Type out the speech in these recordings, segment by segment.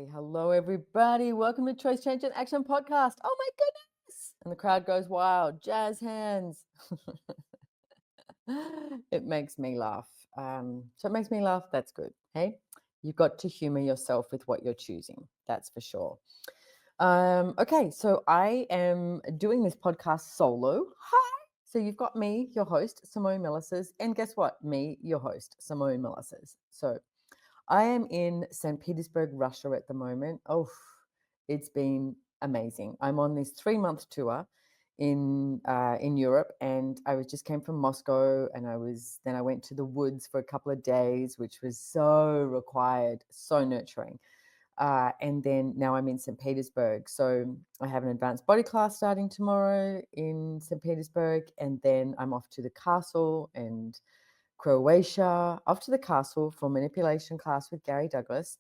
Hey, hello everybody. Welcome to Choice Change and Action Podcast. Oh my goodness. And the crowd goes wild. Jazz hands. It makes me laugh. So it makes me laugh. That's good. Hey, you've got to humor yourself with what you're choosing. That's for sure. Okay, so I am doing this podcast solo. Hi. So you've got me, your host, Simone Milasas, and guess what? Me, your host, Simone Milasas. So I am in St. Petersburg, Russia at the moment. Oh, it's been amazing. I'm on this 3-month tour in Europe, and I was just came from Moscow, and I went to the woods for a couple of days, which was so required, so nurturing. And then now I'm in St. Petersburg. So I have an advanced body class starting tomorrow in St. Petersburg, and then I'm off to the castle and Croatia, off to the castle for manipulation class with Gary Douglas,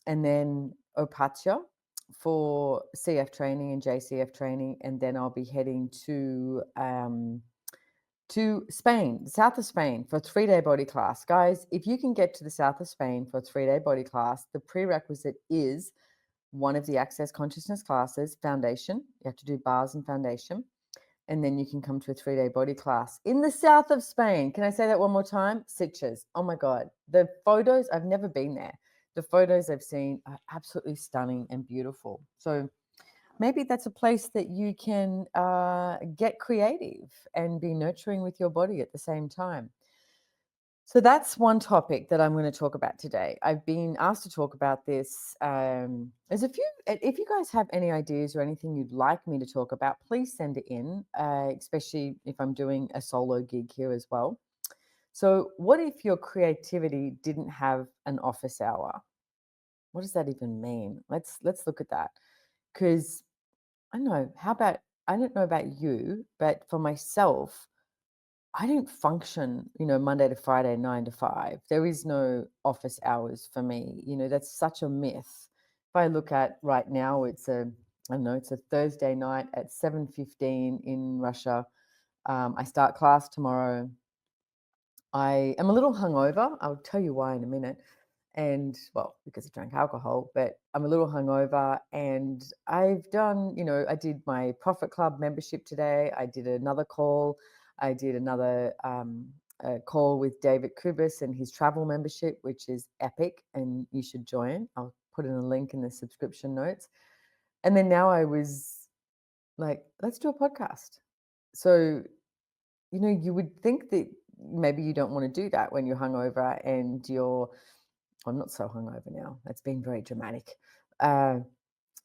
and then Opatia for CF training and JCF training, and then I'll be heading to Spain, the south of Spain, for a 3-day body class. Guys, if you can get to the south of Spain for a 3-day body class, the prerequisite is one of the Access Consciousness classes, foundation. You have to do bars and foundation. And then you can come to a 3-day body class in the south of Spain. Can I say that one more time? Sitges. Oh my God. The photos, I've never been there. The photos I've seen are absolutely stunning and beautiful. So maybe that's a place that you can get creative and be nurturing with your body at the same time. So that's one topic that I'm going to talk about today. I've been asked to talk about this. There's a few, if you guys have any ideas or anything you'd like me to talk about, please send it in, especially if I'm doing a solo gig here as well. So what if your creativity didn't have an office hour? What does that even mean? Let's look at that. Because I don't know, I don't know about you, but for myself, I don't function, Monday to Friday, 9 to 5. There is no office hours for me. That's such a myth. If I look at right now, I don't know, it's a Thursday night at 7:15 in Russia. I start class tomorrow. I am a little hungover. I'll tell you why in a minute. And well, because I drank alcohol, but I'm a little hungover. And I've done, I did my Profit Club membership today. I did another call. I did another call with David Kubis and his travel membership, which is epic, and you should join. I'll put in a link in the subscription notes. And then now I was like, let's do a podcast. So you would think that maybe you don't want to do that when you're hungover and I'm not so hungover now. That's been very dramatic. And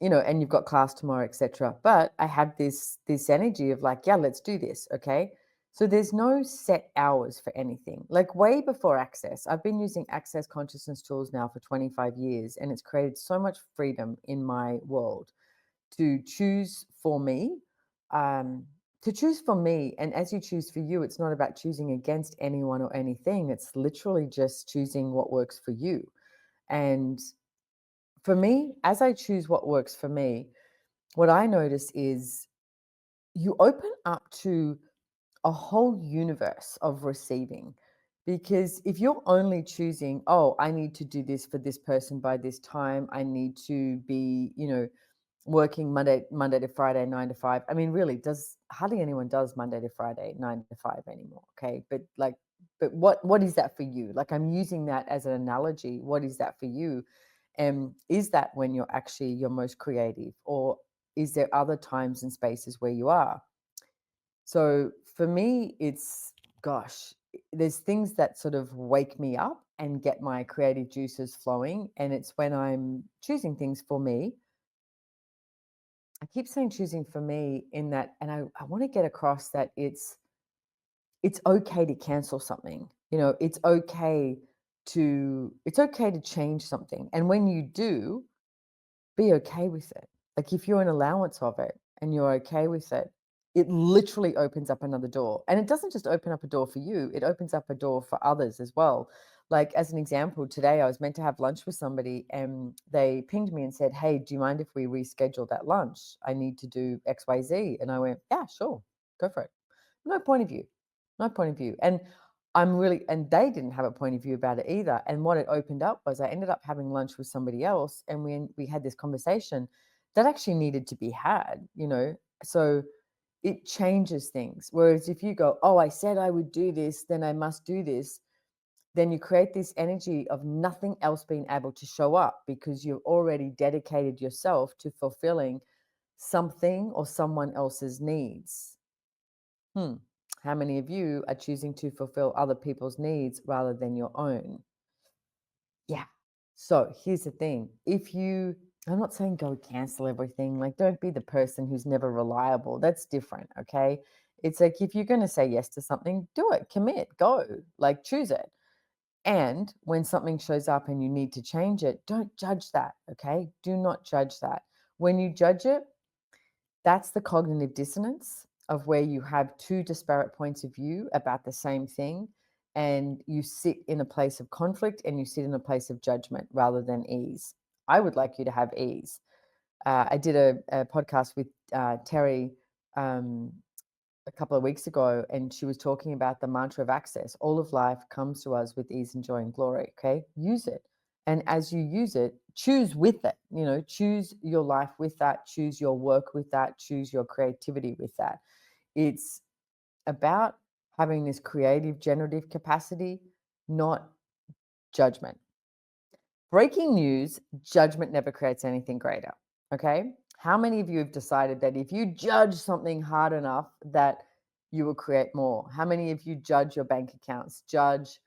you've got class tomorrow, etc. But I had this energy of like, yeah, let's do this. Okay. So there's no set hours for anything. Like way before Access, I've been using Access consciousness tools now for 25 years, and it's created so much freedom in my world to choose for me. To choose for me, and as you choose for you, it's not about choosing against anyone or anything. It's literally just choosing what works for you. And for me, as I choose what works for me, what I notice is you open up to a whole universe of receiving. Because if you're only choosing, oh, I need to do this for this person by this time, I need to be, working Monday to Friday, 9 to 5. I mean, really, does hardly anyone does Monday to Friday, 9 to 5 anymore. Okay. But what is that for you? Like, I'm using that as an analogy. What is that for you? And is that when you're actually your most creative, or is there other times and spaces where you are? So for me, there's things that sort of wake me up and get my creative juices flowing. And it's when I'm choosing things for me. I keep saying choosing for me in that, and I want to get across that it's okay to cancel something. It's okay to change something. And when you do, be okay with it. Like if you're an allowance of it and you're okay with it, it literally opens up another door. And it doesn't just open up a door for you, it opens up a door for others as well. Like as an example, today I was meant to have lunch with somebody and they pinged me and said, hey, do you mind if we reschedule that lunch? I need to do XYZ. And I went, yeah, sure, go for it. No point of view. No point of view. And I'm really, and they didn't have a point of view about it either. And what it opened up was I ended up having lunch with somebody else, and we had this conversation that actually needed to be had, you know. So it changes things. Whereas if you go, oh, I said I would do this, then I must do this, then you create this energy of nothing else being able to show up because you've already dedicated yourself to fulfilling something or someone else's needs. Hmm. How many of you are choosing to fulfill other people's needs rather than your own? Yeah. So here's the thing. If you, I'm not saying go cancel everything, like don't be the person who's never reliable. That's different. Okay. It's like if you're going to say yes to something, do it, commit, go, like choose it. And when something shows up and you need to change it, don't judge that. Okay. Do not judge that. When you judge it, that's the cognitive dissonance of where you have two disparate points of view about the same thing, and you sit in a place of conflict and you sit in a place of judgment rather than ease. I would like you to have ease. I did a podcast with Terry um, a couple of weeks ago, and she was talking about the mantra of access. All of life comes to us with ease and joy and glory. Okay, use it. And as you use it, choose with it, you know, choose your life with that, choose your work with that, choose your creativity with that. It's about having this creative, generative capacity, not judgment. Breaking news, judgment never creates anything greater. Okay. How many of you have decided that if you judge something hard enough, that you will create more? How many of you judge your bank accounts, judge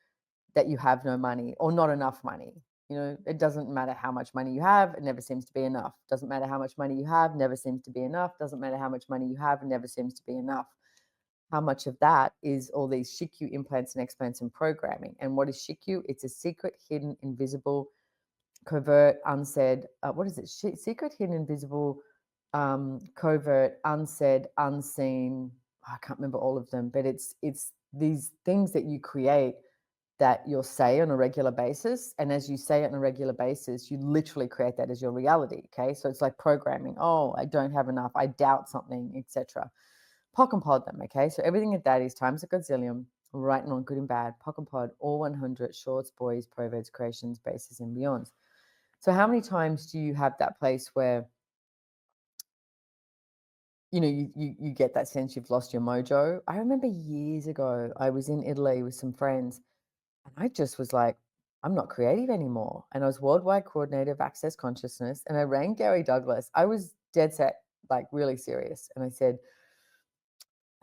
that you have no money or not enough money? You know, it doesn't matter how much money you have, it never seems to be enough. Doesn't matter how much money you have, never seems to be enough. Doesn't matter how much money you have, it never seems to be enough. How much of that is all these SHIQ implants and explants and programming? And what is SHIQ? It's a secret, hidden, invisible, covert, unsaid. What is it? Secret, hidden, invisible, covert, unsaid, unseen. I can't remember all of them, but it's these things that you create that you'll say on a regular basis. And as you say it on a regular basis, you literally create that as your reality. Okay. So it's like programming. Oh, I don't have enough. I doubt something, etc. Pock and pod them. Okay. So everything at that is times a gazillion, right and on, good and bad. Pock and pod, all 100 shorts, boys, proverbs, creations, bases, and beyonds. So how many times do you have that place where, you know, you get that sense you've lost your mojo? I remember years ago, I was in Italy with some friends, and I just was like, I'm not creative anymore. And I was worldwide coordinator of access consciousness. And I rang Gary Douglas. I was dead set, like really serious. And I said,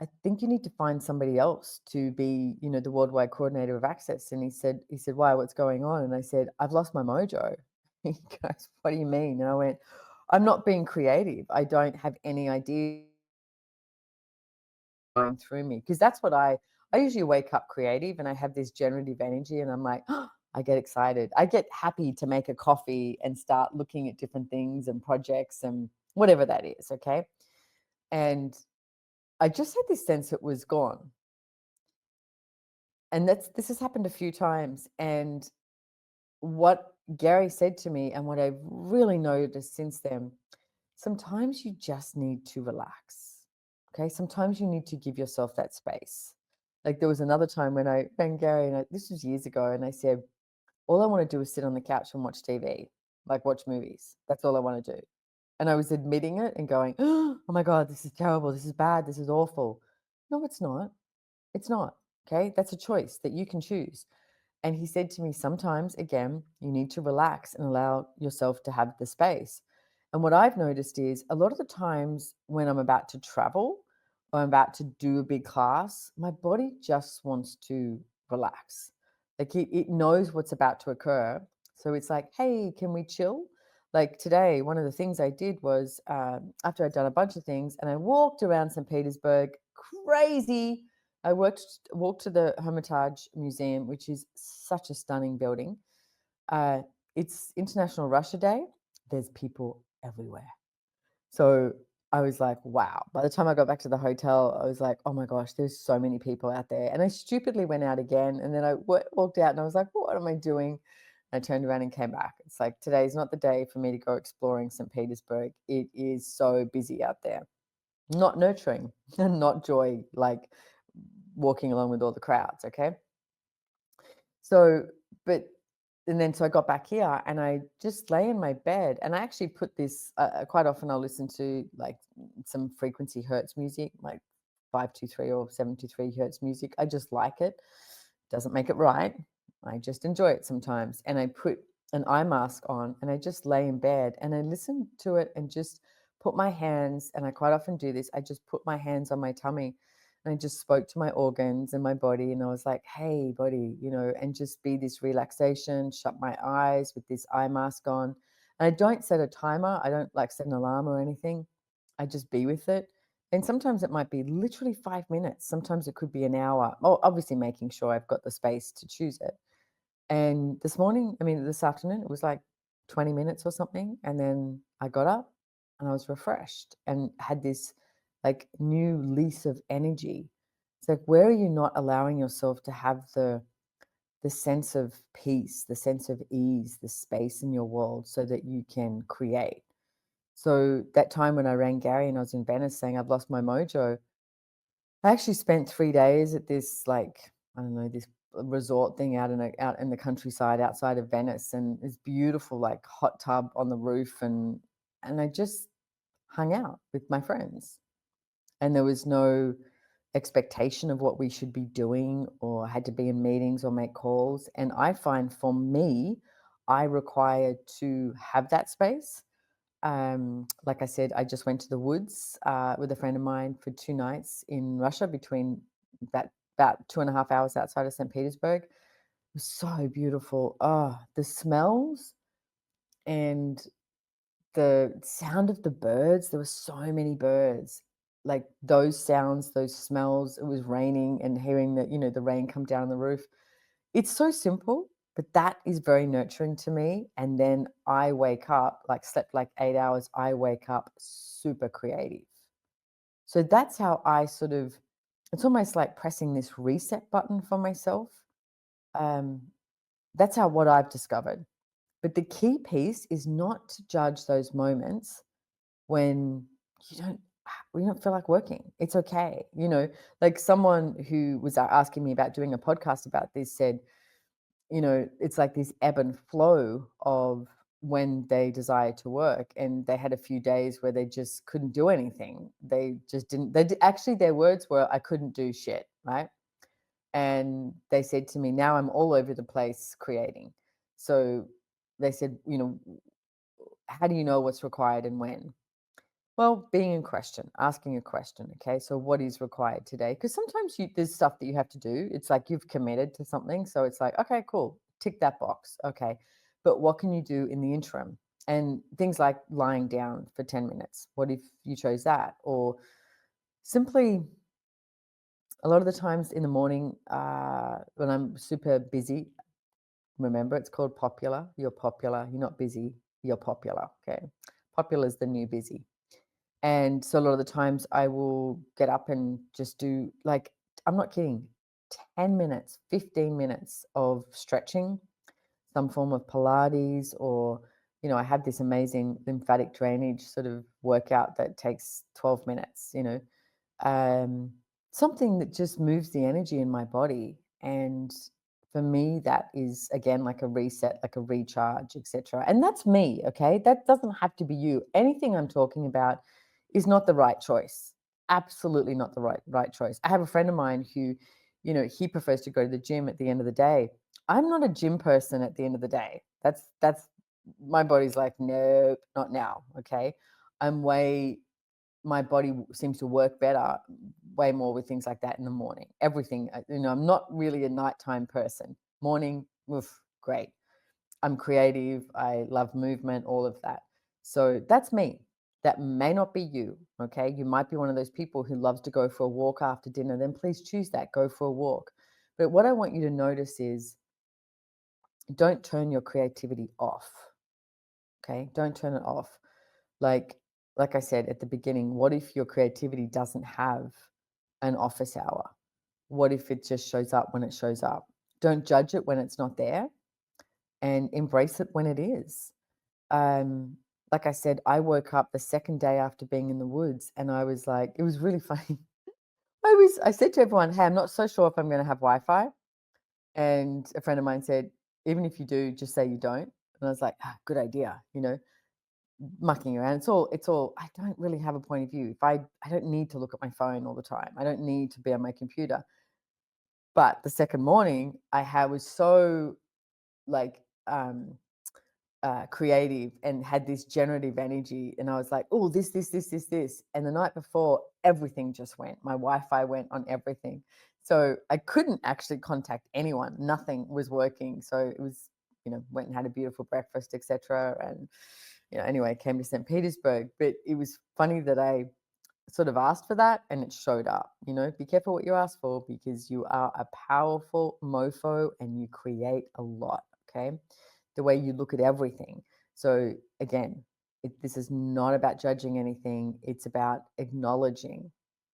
I think you need to find somebody else to be, you know, the worldwide coordinator of access. And he said, why, what's going on? And I said, I've lost my mojo. He goes, what do you mean? And I went, I'm not being creative. I don't have any idea going through me. Because that's what I usually wake up creative and I have this generative energy and I'm like, oh, I get excited. I get happy to make a coffee and start looking at different things and projects and whatever that is. Okay. And I just had this sense it was gone. And this has happened a few times. And what Gary said to me and what I've really noticed since then, sometimes you just need to relax. Okay. Sometimes you need to give yourself that space. Like there was another time when I rang Gary, and this was years ago, and I said, all I want to do is sit on the couch and watch TV, like watch movies. That's all I want to do. And I was admitting it and going, oh my God, this is terrible. This is bad. This is awful. No, it's not. It's not. Okay. That's a choice that you can choose. And he said to me, sometimes, again, you need to relax and allow yourself to have the space. And what I've noticed is a lot of the times when I'm about to travel or I'm about to do a big class, my body just wants to relax. Like it knows what's about to occur. So it's like, hey, can we chill? Like today, one of the things I did was after I'd done a bunch of things and I walked around St. Petersburg, crazy. I walked to the Hermitage Museum, which is such a stunning building. Uh, it's International Russia Day. There's people everywhere. So I was like, wow. By the time I got back to the hotel, I was like, oh my gosh, there's so many people out there. And I stupidly went out again. And then I walked out and I was like, what am I doing? And I turned around and came back. It's like, today's not the day for me to go exploring St. Petersburg. It is so busy out there. Not nurturing and not joy, like walking along with all the crowds. Okay. So, but and then so I got back here and I just lay in my bed and I actually put this quite often I'll listen to like some frequency hertz music, like 523 or 723 hertz music. I just like it. Doesn't make it right. I just enjoy it sometimes. And I put an eye mask on and I just lay in bed and I listen to it and just put my hands, and I quite often do this, I just put my hands on my tummy and I just spoke to my organs and my body. And I was like, hey, body, and just be this relaxation, shut my eyes with this eye mask on. And I don't set a timer. I don't like set an alarm or anything. I just be with it. And sometimes it might be literally 5 minutes. Sometimes it could be an hour. Oh, obviously making sure I've got the space to choose it. And this afternoon, it was like 20 minutes or something. And then I got up and I was refreshed and had this like new lease of energy. It's like, where are you not allowing yourself to have the sense of peace, the sense of ease, the space in your world so that you can create? So that time when I rang Gary and I was in Venice saying I've lost my mojo, I actually spent 3 days at this, like, I don't know, this resort thing out in the countryside outside of Venice, and it's beautiful, like, hot tub on the roof, and I just hung out with my friends, and there was no expectation of what we should be doing or had to be in meetings or make calls, and I find for me, I require to have that space. Like I said, I just went to the woods with a friend of mine for 2 nights in Russia, between about 2.5 hours outside of St. Petersburg. It was so beautiful. Oh, the smells and the sound of the birds. There were so many birds. Like those sounds, those smells. It was raining and hearing the rain come down on the roof. It's so simple, but that is very nurturing to me, and then I wake up, like, slept like 8 hours, I wake up super creative. So that's how I sort of it's almost like pressing this reset button for myself. Um, that's how what I've discovered. But the key piece is not to judge those moments when you don't you don't feel like working. It's okay. Like someone who was asking me about doing a podcast about this said, it's like this ebb and flow of when they desire to work. And they had a few days where they just couldn't do anything. They just didn't, actually, their words were, I couldn't do shit. Right. And they said to me, now I'm all over the place creating. So they said, how do you know what's required and when? Well, being in question, asking a question. Okay, so what is required today? Because sometimes there's stuff that you have to do. It's like you've committed to something. So it's like, okay, cool, tick that box. Okay. But what can you do in the interim? And things like lying down for 10 minutes. What if you chose that? Or simply, a lot of the times in the morning, when I'm super busy, remember it's called popular. You're popular. You're not busy. You're popular. Okay. Popular is the new busy. And so a lot of the times I will get up and just do, like, I'm not kidding, 10 minutes, 15 minutes of stretching, some form of Pilates, or, I have this amazing lymphatic drainage sort of workout that takes 12 minutes, um, something that just moves the energy in my body. And for me, that is again like a reset, like a recharge, etc. And that's me. Okay, that doesn't have to be you. Anything I'm talking about is not the right choice. Absolutely not the right choice. I have a friend of mine who, he prefers to go to the gym at the end of the day. I'm not a gym person at the end of the day. That's my body's like, nope, not now. Okay, I'm way my body seems to work better way more with things like that in the morning. Everything, I'm not really a nighttime person. Morning, oof, great. I'm creative. I love movement, all of that. So that's me. That may not be you. Okay. You might be one of those people who loves to go for a walk after dinner. Then please choose that. Go for a walk. But what I want you to notice is, don't turn your creativity off. Okay. Don't turn it off. Like like I said at the beginning, what if your creativity doesn't have an office hour? What if it just shows up when it shows up? Don't judge it when it's not there, and embrace it when it is. Um, like I said, I woke up the second day after being in the woods and I was like, it was really funny. I said to everyone, hey, I'm not so sure if I'm going to have Wi-Fi. And a friend of mine said, even if you do, just say you don't. And I was like, good idea, mucking around. It's all, I don't really have a point of view. I don't need to look at my phone all the time. I don't need to be on my computer. But the second morning was so like, creative and had this generative energy. And I was like, oh, this. And the night before, everything just went. My Wi-Fi went on everything. So I couldn't actually contact anyone. Nothing was working. So it was, went and had a beautiful breakfast, etc. And, anyway, came to St. Petersburg. But it was funny that I sort of asked for that and it showed up. Be careful what you ask for, because you are a powerful mofo and you create a lot. Okay. The way you look at everything. So again, this is not about judging anything. It's about acknowledging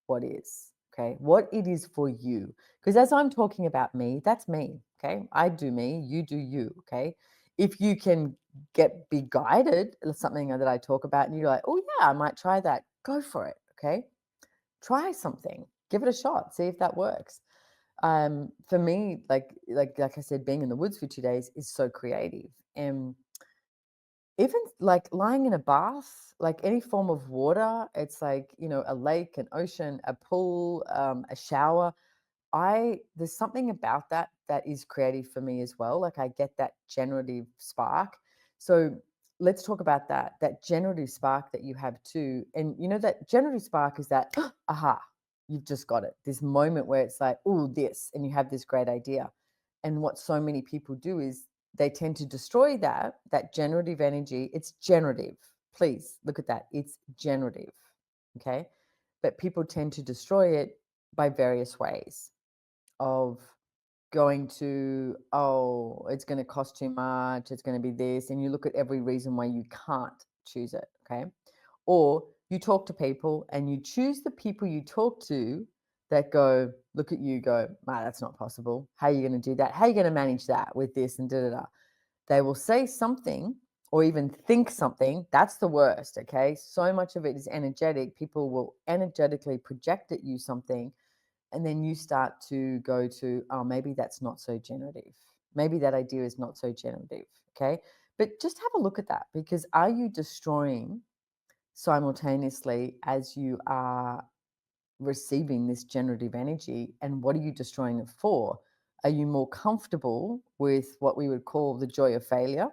what is. Okay. What it is for you. Because as I'm talking about me, that's me. Okay. I do me, you do you. Okay. If you can be guided, something that I talk about, and you're like, oh yeah, I might try that, go for it. Okay. Try something, give it a shot, see if that works. For me, like I said, being in the woods for 2 days is so creative. And even like lying in a bath, like any form of water, it's like, a lake, an ocean, a pool, a shower. There's something about that is creative for me as well. Like I get that generative spark. So let's talk about that generative spark that you have too. And that generative spark is that aha, you've just got it. This moment where it's like, oh, this, and you have this great idea. And what so many people do is they tend to destroy that generative energy. It's generative. Please look at that. It's generative. Okay. But people tend to destroy it by various ways of going to, oh, it's going to cost too much, it's going to be this, and you look at every reason why you can't choose it. Okay. Or you talk to people and you choose the people you talk to that go, look at you, go, that's not possible. How are you going to do that? How are you going to manage that with this and da da da? They will say something or even think something. That's the worst. Okay. So much of it is energetic. People will energetically project at you something. And then you start to go to, oh, maybe that's not so generative. Maybe that idea is not so generative. Okay. But just have a look at that, because are you destroying simultaneously as you are receiving this generative energy? And what are you destroying it for? Are you more comfortable with what we would call the joy of failure?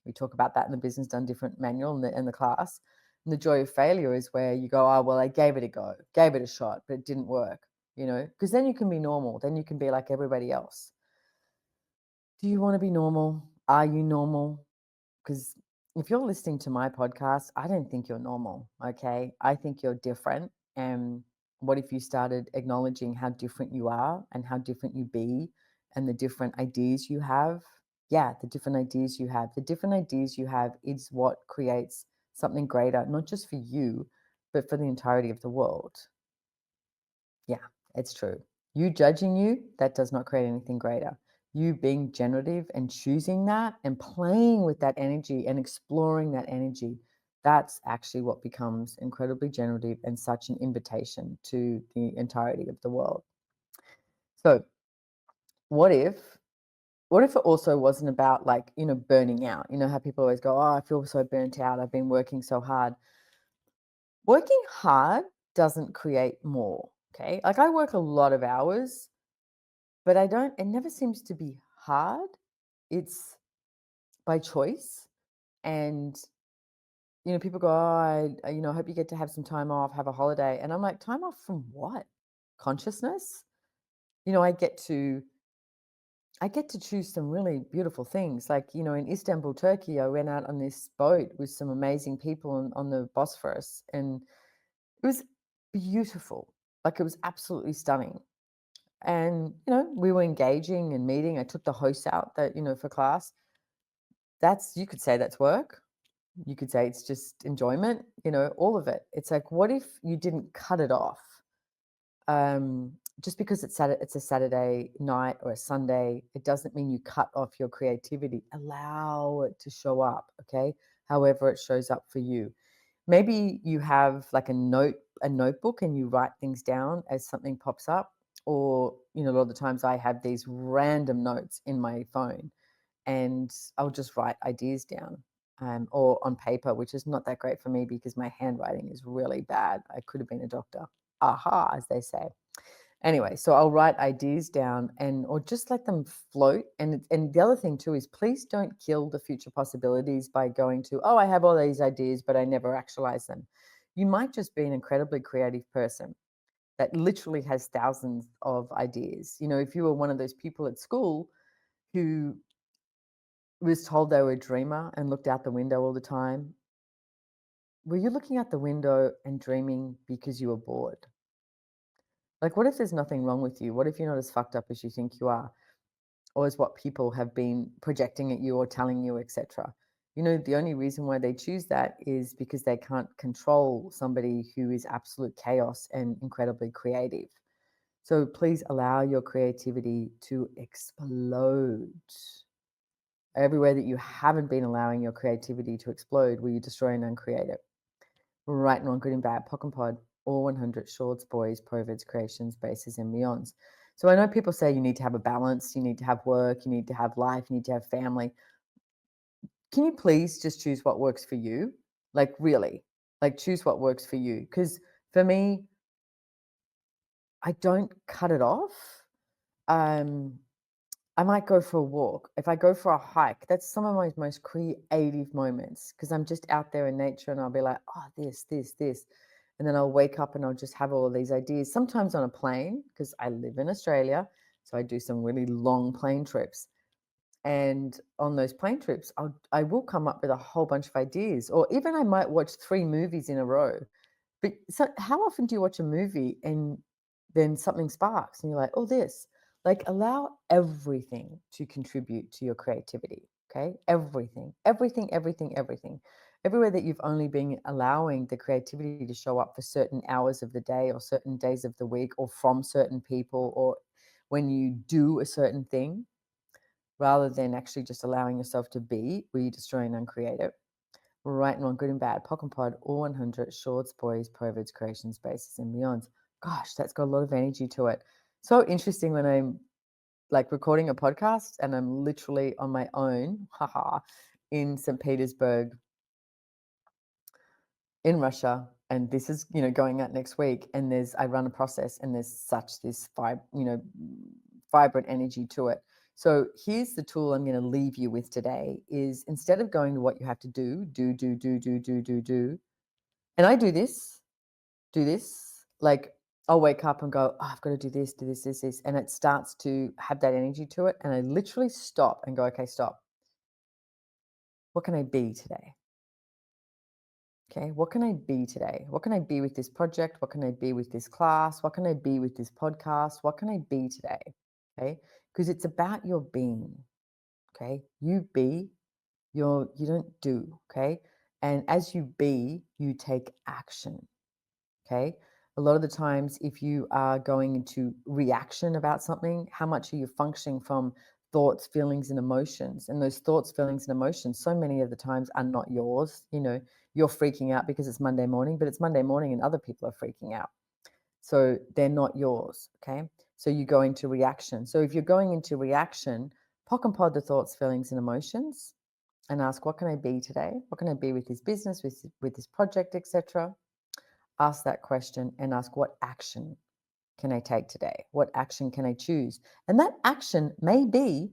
We talk about that in the Business Done Different manual in the class. And the joy of failure is where you go, oh, well, I gave it a go, gave it a shot, but it didn't work, because then you can be normal. Then you can be like everybody else. Do you want to be normal? Are you normal? Because if you're listening to my podcast, I don't think you're normal. Okay. I think you're different. And what if you started acknowledging how different you are and how different you be and the different ideas you have? Yeah, the different ideas you have. The different ideas you have is what creates something greater, not just for you, but for the entirety of the world. Yeah, it's true. You judging you, that does not create anything greater. You being generative and choosing that and playing with that energy and exploring that energy, that's actually what becomes incredibly generative and such an invitation to the entirety of the world. So, what if it also wasn't about, like, burning out? You know how people always go, oh, I feel so burnt out, I've been working so hard. Working hard doesn't create more. Okay. Like I work a lot of hours, but it never seems to be hard. It's by choice. And, people go, oh, I hope you get to have some time off, have a holiday. And I'm like, time off from what? Consciousness? I get to choose some really beautiful things. Like, in Istanbul, Turkey, I went out on this boat with some amazing people on the Bosphorus, and it was beautiful. Like, it was absolutely stunning. And, we were engaging and meeting. I took the hosts out for class. You could say that's work. You could say it's just enjoyment, all of it. It's like, what if you didn't cut it off? Just because it's a Saturday night or a Sunday, it doesn't mean you cut off your creativity. Allow it to show up, okay? However it shows up for you. Maybe you have like a notebook and you write things down as something pops up, Or, a lot of the times I have these random notes in my phone, and I'll just write ideas down, or on paper, which is not that great for me because my handwriting is really bad. I could have been a doctor. Aha, as they say. Anyway, so I'll write ideas down, or just let them float. And the other thing too is, please don't kill the future possibilities by going to, oh, I have all these ideas, but I never actualize them. You might just be an incredibly creative person that literally has thousands of ideas. If you were one of those people at school who was told they were a dreamer and looked out the window all the time, were you looking out the window and dreaming because you were bored? Like, what if there's nothing wrong with you? What if you're not as fucked up as you think you are, or as what people have been projecting at you or telling you, etc.? The only reason why they choose that is because they can't control somebody who is absolute chaos and incredibly creative. So please allow your creativity to explode. Everywhere that you haven't been allowing your creativity to explode, will you destroy and uncreate it? Right and wrong, good and bad, POC and POD, all 100 shorts, boys, provids, creations, bases, and beyonds. So I know people say you need to have a balance, you need to have work, you need to have life, you need to have family. Can you please just choose what works for you? Like, really, like, choose what works for you. Because for me, I don't cut it off. Um, I might go for a walk. If I go for a hike, that's some of my most creative moments, because I'm just out there in nature and I'll be like, oh, this. And then I'll wake up and I'll just have all of these ideas, sometimes on a plane, because I live in Australia. So I do some really long plane trips. And on those plane trips, I will come up with a whole bunch of ideas, or even I might watch 3 movies in a row. But so how often do you watch a movie and then something sparks and you're like, oh, this? Like, allow everything to contribute to your creativity. Okay. Everything. Everywhere that you've only been allowing the creativity to show up for certain hours of the day or certain days of the week, or from certain people, or when you do a certain thing, rather than actually just allowing yourself to be, will you destroy and uncreate it? Right and wrong, good and bad, POC and POD, all 100, shorts, boys, provids, creations, bases, and beyonds. Gosh, that's got a lot of energy to it. So interesting when I'm like recording a podcast and I'm literally on my own, haha, in St. Petersburg, in Russia, and this is, going out next week, and I run a process, and there's such this vibrant energy to it. So here's the tool I'm going to leave you with today: is, instead of going to what you have to do, and I do this, like, I'll wake up and go, oh, I've got to do this, and it starts to have that energy to it, and I literally stop and go, okay, stop. What can I be today? Okay, what can I be today? What can I be with this project? What can I be with this class? What can I be with this podcast? What can I be today? Okay, because it's about your being. Okay, you be, you don't do. Okay, and as you be, you take action. Okay, a lot of the times, if you are going into reaction about something, how much are you functioning from thoughts, feelings, and emotions? And those thoughts, feelings, and emotions, so many of the times, are not yours. You're freaking out because it's Monday morning, but it's Monday morning and other people are freaking out. So they're not yours. Okay, so you go into reaction. So if you're going into reaction, POC and POD the thoughts, feelings, and emotions, and ask, what can I be today? What can I be with this business, with this project, etc.? Ask that question and ask, what action can I take today? What action can I choose? And that action may be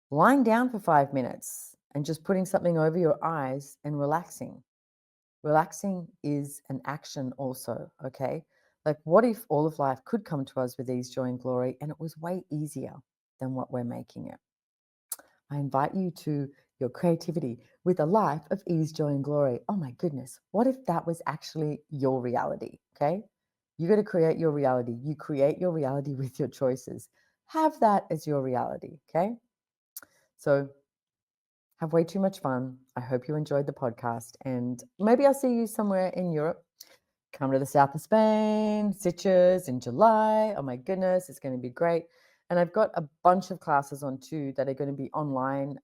lying down for 5 minutes and just putting something over your eyes and relaxing. Relaxing is an action also, okay? Like, what if all of life could come to us with ease, joy, and glory, and it was way easier than what we're making it? I invite you to your creativity with a life of ease, joy, and glory. Oh my goodness, what if that was actually your reality? Okay. You got to create your reality. You create your reality with your choices. Have that as your reality. Okay. So have way too much fun. I hope you enjoyed the podcast, and maybe I'll see you somewhere in Europe. Come to the south of Spain, Sitges in July. Oh my goodness, it's going to be great. And I've got a bunch of classes on too that are going to be online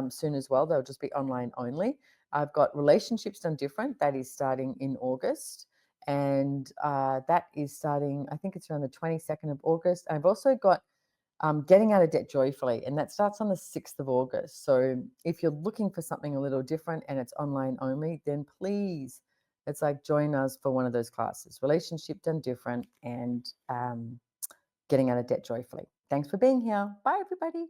soon as well. They'll just be online only. I've got Relationships Done Different. That is starting in August. And that is starting, I think it's around the 22nd of August. I've also got Getting Out of Debt Joyfully, and that starts on the 6th of August. So if you're looking for something a little different and it's online only, then please, it's like join us for one of those classes. Relationship Done Different and Getting Out of Debt Joyfully. Thanks for being here. Bye, everybody.